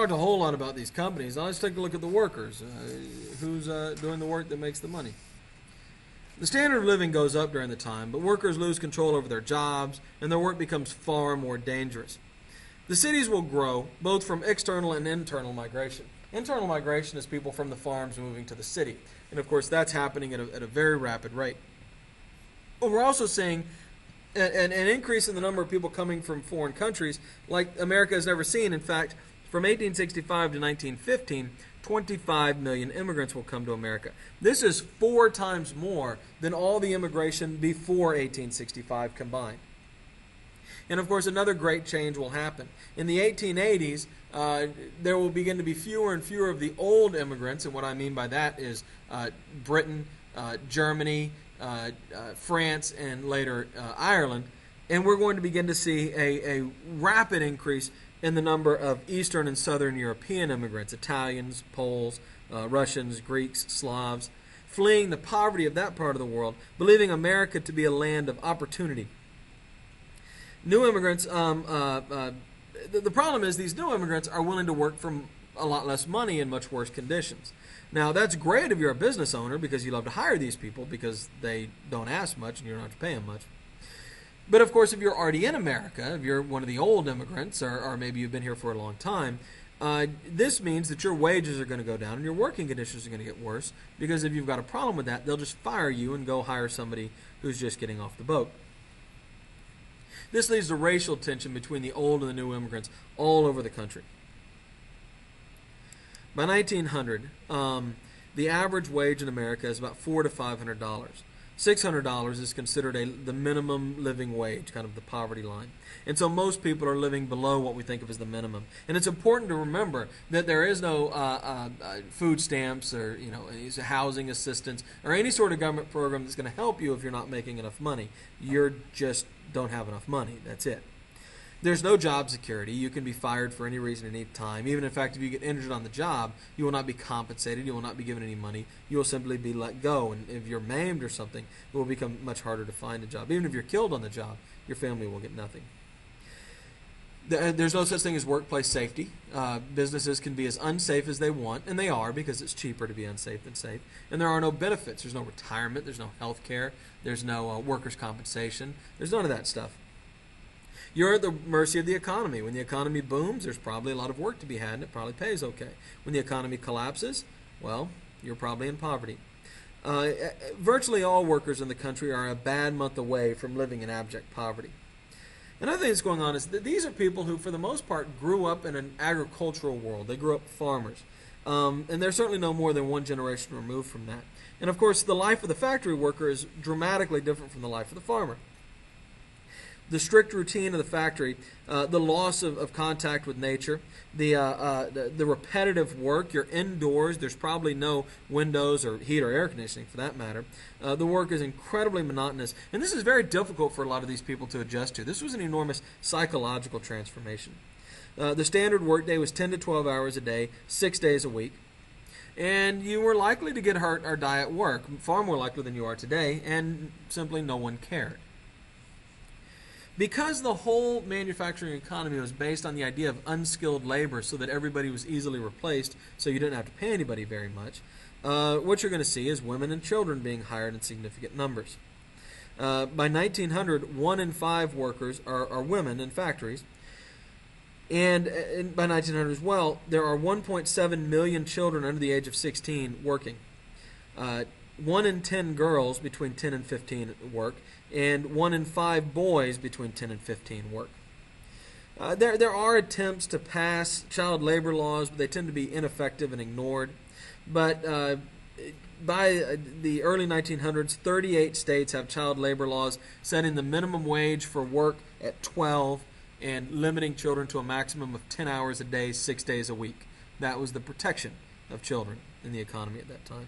talked a whole lot about these companies. Now let's take a look at the workers. Who's doing the work that makes the money? The standard of living goes up during the time, but workers lose control over their jobs, and their work becomes far more dangerous. The cities will grow, both from external and internal migration. Internal migration is people from the farms moving to the city. And of course, that's happening at a very rapid rate. But we're also seeing an increase in the number of people coming from foreign countries like America has never seen. In fact, from 1865 to 1915, 25 million immigrants will come to America. This is 4 times more than all the immigration before 1865 combined. And of course, another great change will happen. In the 1880s, there will begin to be fewer and fewer of the old immigrants, and what I mean by that is Britain, Germany, France, and later Ireland. And we're going to begin to see a rapid increase in the number of Eastern and Southern European immigrants, Italians, Poles, Russians, Greeks, Slavs, fleeing the poverty of that part of the world, believing America to be a land of opportunity. New immigrants, the problem is these new immigrants are willing to work for a lot less money in much worse conditions. Now, that's great if you're a business owner because you love to hire these people because they don't ask much and you don't have to pay them much. But of course, if you're already in America, if you're one of the old immigrants, or maybe you've been here for a long time, this means that your wages are going to go down and your working conditions are going to get worse, because if you've got a problem with that, they'll just fire you and go hire somebody who's just getting off the boat. This leads to racial tension between the old and the new immigrants all over the country. By 1900, the average wage in America is about $400 to $500. $600 is considered the minimum living wage, kind of the poverty line. And so most people are living below what we think of as the minimum. And it's important to remember that there is no food stamps or housing assistance or any sort of government program that's going to help you if you're not making enough money. You're just don't have enough money. That's it. There's no job security. You can be fired for any reason at any time. Even, in fact, if you get injured on the job, you will not be compensated. You will not be given any money. You will simply be let go. And if you're maimed or something, it will become much harder to find a job. Even if you're killed on the job, your family will get nothing. There's no such thing as workplace safety. Businesses can be as unsafe as they want, and they are, because it's cheaper to be unsafe than safe. And there are no benefits. There's no retirement. There's no health care. There's no workers' compensation. There's none of that stuff. You're at the mercy of the economy. When the economy booms, there's probably a lot of work to be had, and it probably pays okay. When the economy collapses, well, you're probably in poverty. Virtually all workers in the country are a bad month away from living in abject poverty. Another thing that's going on is that these are people who, for the most part, grew up in an agricultural world. They grew up farmers. And they're certainly no more than one generation removed from that. And, of course, the life of the factory worker is dramatically different from the life of the farmer. The strict routine of the factory, the loss of contact with nature, the repetitive work, you're indoors, there's probably no windows or heat or air conditioning for that matter. The work is incredibly monotonous, and this is very difficult for a lot of these people to adjust to. This was an enormous psychological transformation. The standard workday was 10 to 12 hours a day, 6 days a week. And you were likely to get hurt or die at work, far more likely than you are today, and simply no one cared. Because the whole manufacturing economy was based on the idea of unskilled labor so that everybody was easily replaced so you didn't have to pay anybody very much, what you're going to see is women and children being hired in significant numbers. By 1900, 1 in 5 workers are women in factories. And by 1900 as well, there are 1.7 million children under the age of 16 working. 1 in 10 girls between 10 and 15 work, and 1 in 5 boys between 10 and 15 work. There are attempts to pass child labor laws, but they tend to be ineffective and ignored. But by the early 1900s, 38 states have child labor laws setting the minimum wage for work at 12 and limiting children to a maximum of 10 hours a day, 6 days a week. That was the protection of children in the economy at that time.